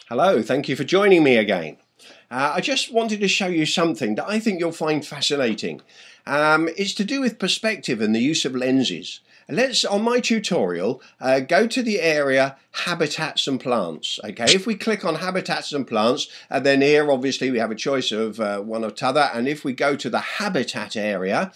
Hello, thank you for joining me again. I just wanted to show you something that I think you'll find fascinating. It's to do with perspective and the use of lenses. Let's, on my tutorial, go to the area Habitats and Plants. Okay, if we click on Habitats and Plants, and then here obviously we have a choice of one or t'other, and if we go to the Habitat area,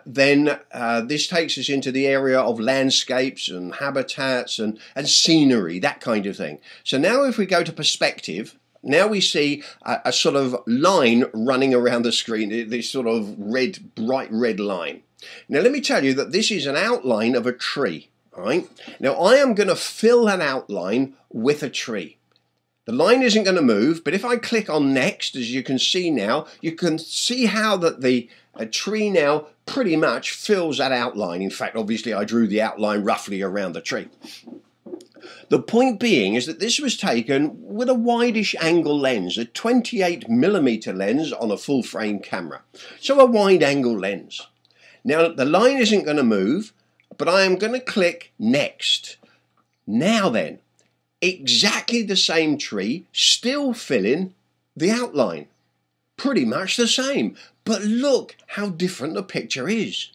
then this takes us into the area of landscapes and habitats and scenery, that kind of thing. So now if we go to perspective, now we see a sort of line running around the screen, this sort of red, bright red line. Now let me tell you that this is an outline of a tree. All right. Now I am going to fill that outline with a tree. The line isn't going to move, but if I click on next, as you can see now, you can see how that the tree now pretty much fills that outline. In fact, obviously I drew the outline roughly around the tree. The point being is that this was taken with a wideish angle lens, a 28mm lens on a full frame camera. So a wide angle lens. Now the line isn't going to move, but I am going to click next. Now then, exactly the same tree, still filling the outline. Pretty much the same, but look how different the picture is.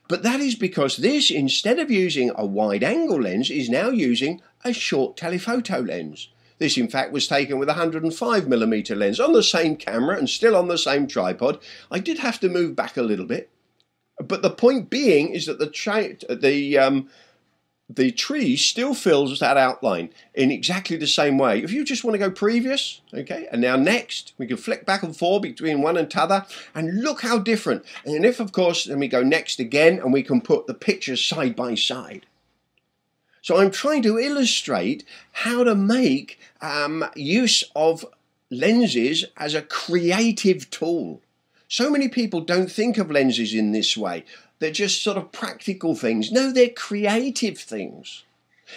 But that is because this, instead of using a wide angle lens, is now using a short telephoto lens. This in fact was taken with a 105mm lens on the same camera and still on the same tripod. I did have to move back a little bit, but the point being is that the tree still fills that outline in exactly the same way. If you just want to go previous, okay, and now next, we can flick back and forth between one and t'other, and look how different. And if, of course, then we go next again, and we can put the pictures side by side. So I'm trying to illustrate how to make use of lenses as a creative tool. So many people don't think of lenses in this way. They're just sort of practical things. No, they're creative things.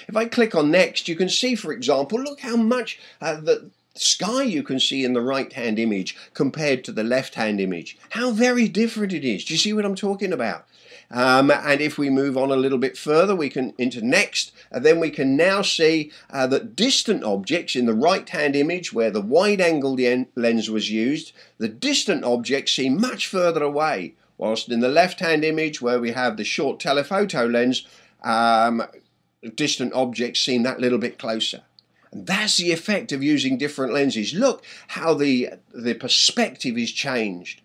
If I click on next, you can see, for example, look how much the sky you can see in the right-hand image compared to the left-hand image. How very different it is. Do you see what I'm talking about? And if we move on a little bit further, we can into next, and then we can now see that distant objects in the right-hand image where the wide-angle lens was used, the distant objects seem much further away. Whilst in the left-hand image where we have the short telephoto lens, distant objects seem that little bit closer. And that's the effect of using different lenses. Look how the perspective is changed.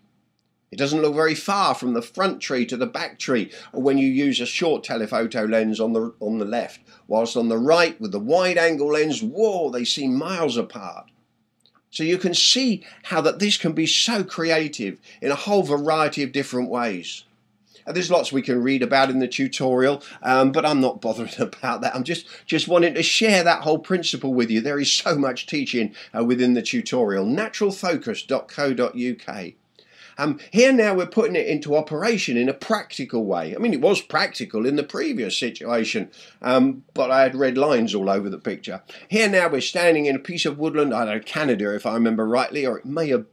It doesn't look very far from the front tree to the back tree when you use a short telephoto lens on the left. Whilst on the right with the wide-angle lens, whoa, they seem miles apart. So you can see how that this can be so creative in a whole variety of different ways. There's lots we can read about in the tutorial, but I'm not bothering about that. I'm just wanting to share that whole principle with you. There is so much teaching within the tutorial. Naturalfocus.co.uk. Here now we're putting it into operation in a practical way. I mean, it was practical in the previous situation, but I had red lines all over the picture. Here now we're standing in a piece of woodland, I don't know, Canada if I remember rightly, or it may have,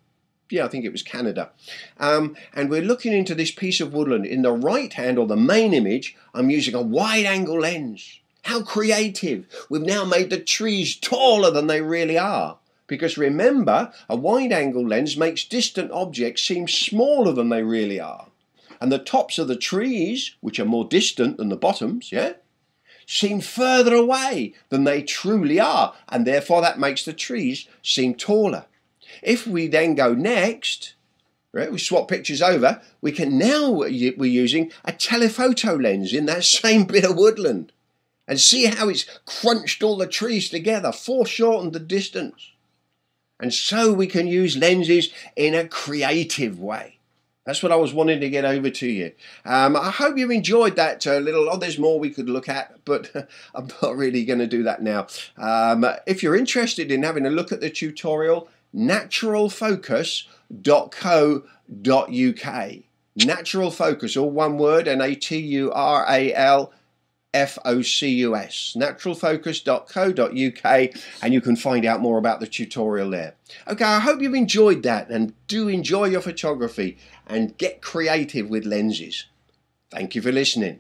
yeah, I think it was Canada. And we're looking into this piece of woodland. In the right hand, or the main image, I'm using a wide angle lens. How creative. We've now made the trees taller than they really are. Because remember, a wide-angle lens makes distant objects seem smaller than they really are. And the tops of the trees, which are more distant than the bottoms, yeah, seem further away than they truly are. And therefore that makes the trees seem taller. If we then go next, right, we swap pictures over, we can now, we're using a telephoto lens in that same bit of woodland. And see how it's crunched all the trees together, foreshortened the distance. And so we can use lenses in a creative way. That's what I was wanting to get over to you. I hope you enjoyed that little, there's more we could look at, but I'm not really going to do that now. If you're interested in having a look at the tutorial, naturalfocus.co.uk. Natural Focus, all one word, Naturalfocus, naturalfocus.co.uk, and you can find out more about the tutorial there. Okay, I hope you've enjoyed that, and do enjoy your photography and get creative with lenses. Thank you for listening.